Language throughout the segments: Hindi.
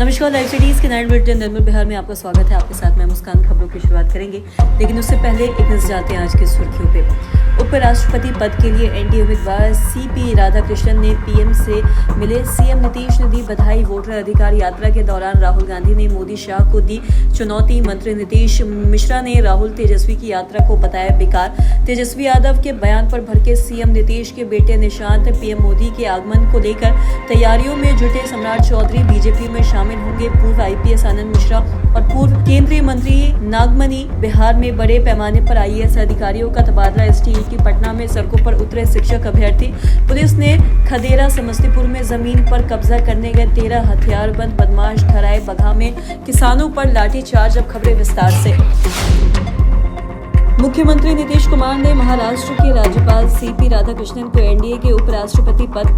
नमस्कार, लाइव सिटीज के 9 बुलेटिन निर्मल बिहार में आपका स्वागत है। आपके साथ मैं मुस्कान। खबरों की शुरुआत करेंगे, लेकिन उससे पहले एक नजर डालते हैं आज की सुर्खियों पे। उपराष्ट्रपति पद के लिए एनडीए उम्मीदवार सीपी राधाकृष्णन ने पीएम से मिले। सीएम नीतीश ने दी बधाई। वोटर अधिकार यात्रा के दौरान राहुल गांधी ने मोदी शाह को दी चुनौती। मंत्री नीतीश मिश्रा ने राहुल तेजस्वी की यात्रा को बताया बेकार। तेजस्वी यादव के बयान पर भड़के सीएम नीतीश के बेटे निशांत। पीएम मोदी के आगमन को लेकर तैयारियों में जुटे सम्राट चौधरी बीजेपी में शामिल होंगे। पूर्व आईपीएस आनंद मिश्रा और पूर्व केंद्रीय मंत्री नागमणि। बिहार में बड़े पैमाने पर आईएएस अधिकारियों का तबादला। एसटीई की पटना में सड़कों पर उतरे शिक्षक अभ्यर्थी। पुलिस ने खदेरा समस्तीपुर में जमीन पर कब्जा करने गए 13 हथियारबंद बदमाश धराए। बगहा में किसानों पर लाठीचार्ज। अब खबरें विस्तार से। मुख्यमंत्री नीतीश कुमार ने महाराष्ट्र के राज्यपाल सीपी राधाकृष्णन को एनडीए के उपराष्ट्रपति पद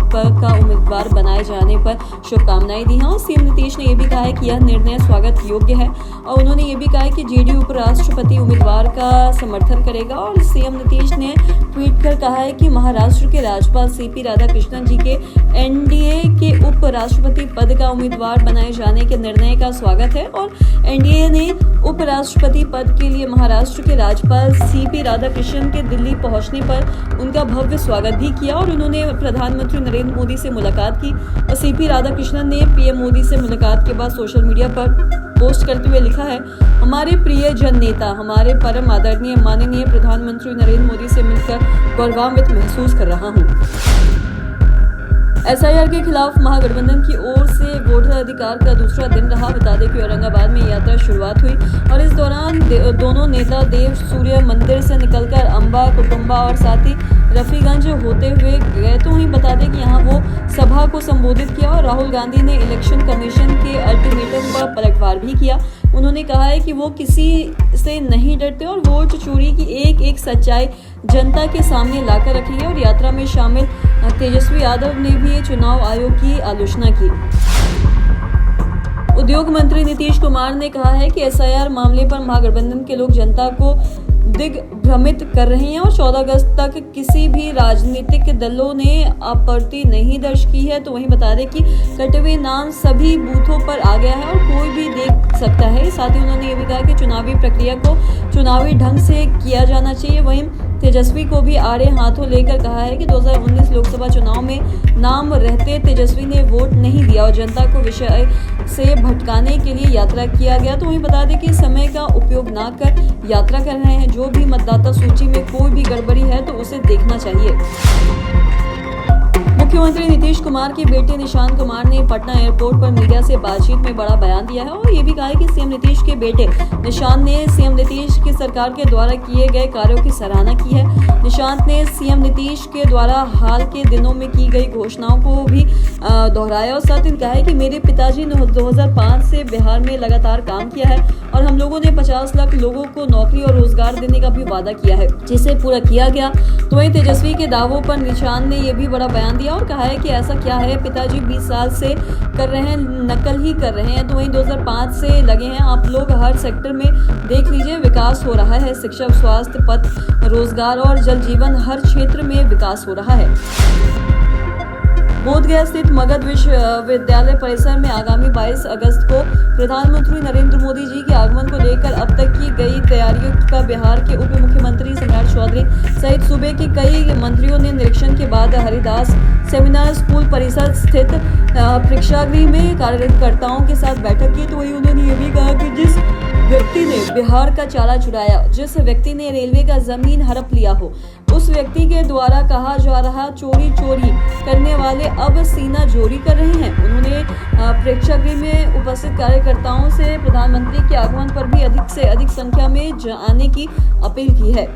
का उम्मीदवार बनाए जाने पर शुभकामनाएं दी हैं। और सीएम नीतीश ने यह भी कहा है कि यह निर्णय स्वागत योग्य है। और उन्होंने ये भी कहा है कि जेडीयू उपराष्ट्रपति उम्मीदवार का समर्थन करेगा। और सीएम नीतीश ने ट्वीट कर कहा है कि महाराष्ट्र के राज्यपाल सीपी राधाकृष्णन जी के एनडीए के उपराष्ट्रपति पद का उम्मीदवार बनाए जाने के निर्णय का स्वागत है। और एनडीए ने उपराष्ट्रपति पद के लिए महाराष्ट्र के राज्यपाल सीपी राधाकृष्णन के दिल्ली पहुंचने पर उनका भव्य स्वागत भी किया। और उन्होंने प्रधानमंत्री नरेंद्र मोदी से मुलाकात की। और सीपी राधाकृष्णन ने पीएम मोदी से मुलाकात के बाद सोशल मीडिया पर पोस्ट करते हुए लिखा है, हमारे प्रिय जन नेता, हमारे परम आदरणीय माननीय प्रधानमंत्री नरेंद्र मोदी से मिलकर गौरवान्वित महसूस कर रहा हूँ। एसआईआर के खिलाफ महागठबंधन की ओर से वोटर अधिकार का दूसरा दिन रहा। बता दें कि औरंगाबाद में यात्रा शुरुआत हुई और इस दौरान दोनों नेता देव सूर्य मंदिर से निकलकर अंबा, कुटुंबा और साथ ही रफीगंज होते हुए गए। तो वहीं बता दें कि यहाँ वो सभा को संबोधित किया। और राहुल गांधी ने इलेक्शन कमीशन के अल्टीमेटम पर पलटवार भी किया। उन्होंने कहा है कि वो किसी से नहीं डरते और वोट चोरी की एक एक सच्चाई जनता के सामने लाकर रखेंगे। और यात्रा में शामिल तेजस्वी यादव ने भी चुनाव आयोग की आलोचना की। उद्योग मंत्री नीतीश कुमार ने कहा है कि एसआईआर मामले पर महागठबंधन के लोग जनता को दिग्भ्रमित कर रहे हैं। और 14 अगस्त तक किसी भी राजनीतिक दलों ने आपत्ति नहीं दर्ज की है। तो वहीं बता दें कि कटे हुए नाम सभी बूथों पर आ गया है और कोई भी देख सकता है। साथ ही उन्होंने ये भी कहा कि चुनावी प्रक्रिया को चुनावी ढंग से किया जाना चाहिए। वहीं तेजस्वी को भी आड़े हाथों लेकर कहा है कि 2019 लोकसभा चुनाव में नाम रहते तेजस्वी ने वोट नहीं दिया और जनता को विषय से भटकाने के लिए यात्रा किया गया। तो वहीं बता दें कि समय का उपयोग ना कर यात्रा कर रहे हैं। जो भी मतदाता सूची में कोई भी गड़बड़ी है तो उसे देखना चाहिए। मुख्यमंत्री नीतीश कुमार के बेटे निशांत कुमार ने पटना एयरपोर्ट पर मीडिया से बातचीत में बड़ा बयान दिया है। और ये भी कहा है कि सीएम नीतीश के बेटे निशांत ने सीएम नीतीश की सरकार के द्वारा किए गए कार्यों की सराहना की है। निशांत ने सीएम नीतीश के द्वारा हाल के दिनों में की गई घोषणाओं को भी दोहराया। और साथ ही कहा है कि मेरे पिताजी ने 2005 से बिहार में लगातार काम किया है और हम लोगों ने 50 लाख लोगों को नौकरी और रोजगार देने का भी वादा किया है, जिसे पूरा किया गया। तो वहीं तेजस्वी के दावों पर निशांत ने यह भी बड़ा बयान दिया और कहा है कि ऐसा क्या है, पिताजी 20 साल से कर रहे हैं, नकल ही कर रहे हैं। तो वहीं 2005 से लगे हैं। आप लोग हर सेक्टर में देख लीजिए, विकास हो रहा है। शिक्षा, स्वास्थ्य, पथ, रोजगार और जल जीवन, हर क्षेत्र में विकास हो रहा है। बोधगया स्थित मगध विश्वविद्यालय परिसर में आगामी 22 अगस्त को प्रधानमंत्री नरेंद्र मोदी जी के आगमन को लेकर अब तक की गई तैयारियों का बिहार के उप मुख्यमंत्री सम्राट चौधरी सहित सूबे के कई मंत्रियों ने निरीक्षण के बाद हरिदास सेमिनार स्कूल परिसर स्थित प्रेक्षागृह में कार्यकर्ताओं के साथ बैठक की। तो वही उन्होंने ये भी कहा कि जिस व्यक्ति ने बिहार का चारा चुराया, जिस व्यक्ति ने रेलवे का जमीन हड़प लिया हो, उस व्यक्ति के द्वारा कहा जा रहा चोरी करने वाले अब सीना जोरी कर रहे हैं। उन्होंने प्रेक्षागृह में उपस्थित कार्यकर्ताओं से प्रधानमंत्री के आगमन पर भी अधिक से अधिक संख्या में आने की अपील की है।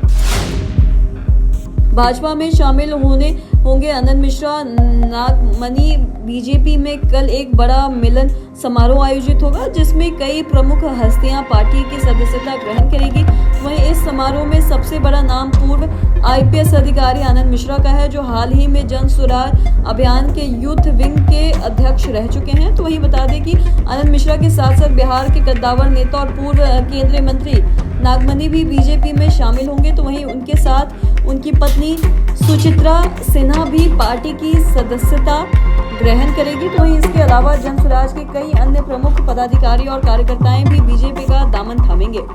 भाजपा में शामिल होंगे आनंद मिश्रा, नागमणि। बीजेपी में कल एक बड़ा मिलन समारोह आयोजित होगा, जिसमें कई प्रमुख हस्तियां पार्टी की सदस्यता ग्रहण करेगी। वहीं इस समारोह में सबसे बड़ा नाम पूर्व आईपीएस अधिकारी आनंद मिश्रा का है, जो हाल ही में जन सुराज अभियान के यूथ विंग के अध्यक्ष रह चुके हैं। तो वहीं बता दें कि आनंद मिश्रा के साथ साथ बिहार के कद्दावर नेता और पूर्व केंद्रीय मंत्री नागमणि भी बीजेपी में शामिल होंगे। तो वहीं उनके साथ उनकी पत्नी सुचित्रा सिन्हा भी पार्टी की सदस्यता ग्रहण करेगी। तो वहीं इसके अलावा जन सुराज के कई अन्य प्रमुख पदाधिकारी और कार्यकर्ताएं भी बीजेपी का दामन थामेंगे।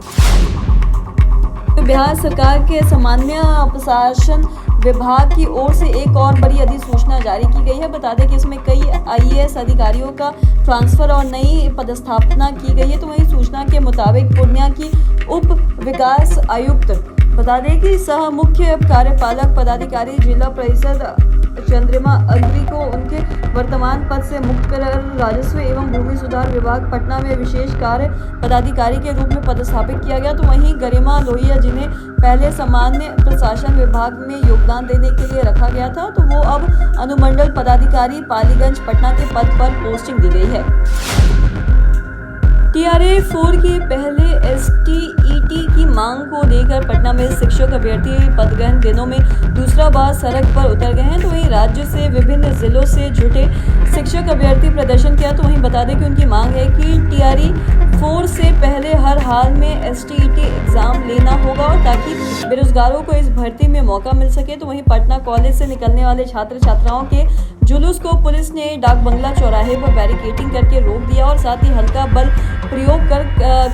बिहार सरकार के सामान्य प्रशासन विभाग की ओर से एक और बड़ी अधिसूचना जारी की गई है। बता दें कि इसमें कई आईएएस अधिकारियों का ट्रांसफर और नई पदस्थापना की गई है। तो वहीं सूचना के मुताबिक पूर्णिया की उप विकास आयुक्त बता दें कि सह मुख्य कार्यपालक पदाधिकारी जिला परिषद चंद्रिमा अग्री को उनके वर्तमान पद से मुक्त कर राजस्व एवं भूमि सुधार विभाग पटना में विशेष कार्य पदाधिकारी के रूप में पदस्थापित किया गया। तो वहीं गरिमा लोहिया, जिन्हें पहले सामान्य प्रशासन विभाग में योगदान देने के लिए रखा गया था, तो वो अब अनुमंडल पदाधिकारी पालीगंज पटना के पद पर पोस्टिंग दी गई है। टीआरए 4 की पहले एसटीईटी की मांग को लेकर पटना में शिक्षक अभ्यर्थी पदग्रहण दिनों में दूसरा बार सड़क पर उतर गए हैं। तो वहीं राज्य से विभिन्न जिलों से जुटे शिक्षक अभ्यर्थी प्रदर्शन किया। तो वहीं बता दें कि उनकी मांग है कि टीआरए 4 से पहले हर हाल में एसटीईटी एग्जाम लेना होगा, और ताकि बेरोजगारों को इस भर्ती में मौका मिल सके। तो वहीं पटना कॉलेज से निकलने वाले छात्र छात्राओं के जुलूस को पुलिस ने डाक बंगला चौराहे पर बैरिकेडिंग करके रोक दिया और साथ ही हल्का बल प्रयोग कर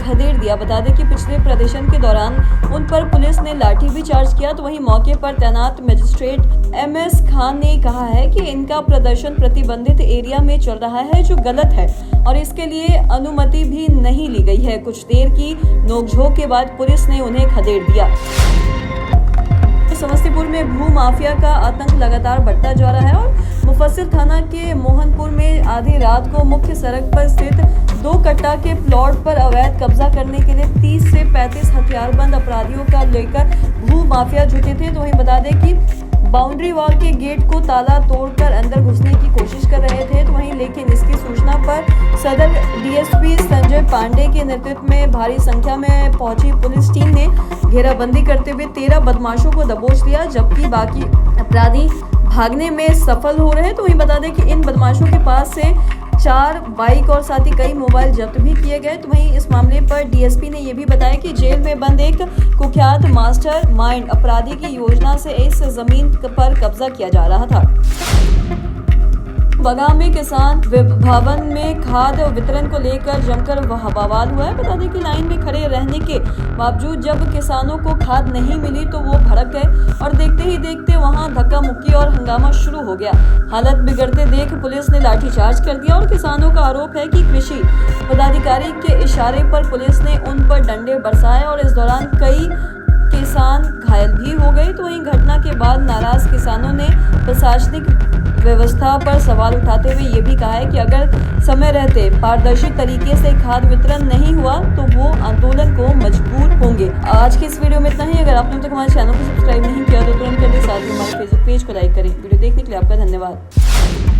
खदेड़ दिया। बता दें कि पिछले प्रदर्शन के दौरान उन पर पुलिस ने लाठी भी चार्ज किया। तो वहीं मौके पर तैनात मजिस्ट्रेट एमएस खान ने कहा है कि इनका प्रदर्शन प्रतिबंधित एरिया में चल रहा है, जो गलत है, और इसके लिए अनुमति भी नहीं ली गई है। कुछ देर की नोकझोंक के बाद पुलिस ने उन्हें खदेड़ दिया। समस्तीपुर में भू माफिया का आतंक लगातार बढ़ता जा रहा है और मुफस्सिल थाना के मोहनपुर में आधी रात को मुख्य सड़क पर स्थित 2 कट्टा के प्लॉट पर अवैध कब्जा करने के लिए 30 से 35 हथियारबंद अपराधियों का लेकर भू माफिया जुटे थे। तो वहीं बता दें कि बाउंड्री वॉल के गेट को ताला तोड़कर अंदर घुसने की कोशिश कर रहे थे। तो वहीं लेकिन इसकी सूचना पर सदर डीएसपी संजय पांडे के नेतृत्व में भारी संख्या में पहुंची पुलिस टीम ने घेराबंदी करते हुए 13 बदमाशों को दबोच लिया, जबकि बाकी अपराधी भागने में सफल हो रहे। तो वहीं बता दें कि इन बदमाशों के पास से 4 बाइक और साथ ही कई मोबाइल जब्त भी किए गए। तो वहीं इस मामले पर डीएसपी ने यह भी बताया कि जेल में बंद एक कुख्यात मास्टर माइंड अपराधी की योजना से इस जमीन पर कब्जा किया जा रहा था। बगहा में किसान भवन में खाद वितरण को लेकर जमकर बवाल हुआ है। बता दें कि लाइन में खड़े रहने के बावजूद जब किसानों को खाद नहीं मिली तो वो भड़क गए और देखते ही देखते वहां धक्का मुक्की और हंगामा शुरू हो गया। हालत बिगड़ते देख पुलिस ने लाठीचार्ज कर दिया और किसानों का आरोप है कि कृषि पदाधिकारी के इशारे पर पुलिस ने उन पर डंडे बरसाए और इस दौरान कई किसान घायल भी हो गए। तो वहीं घटना के बाद नाराज किसानों ने प्रशासनिक व्यवस्था पर सवाल उठाते हुए ये भी कहा है कि अगर समय रहते पारदर्शी तरीके से खाद वितरण नहीं हुआ तो वो आंदोलन को मजबूर होंगे। आज की इस वीडियो में इतना ही। अगर आपने अब तक हमारे चैनल को सब्सक्राइब नहीं किया तो तुरंत कर ले, साथ ही हमारे फेसबुक पेज को लाइक करें। वीडियो देखने के लिए आपका धन्यवाद।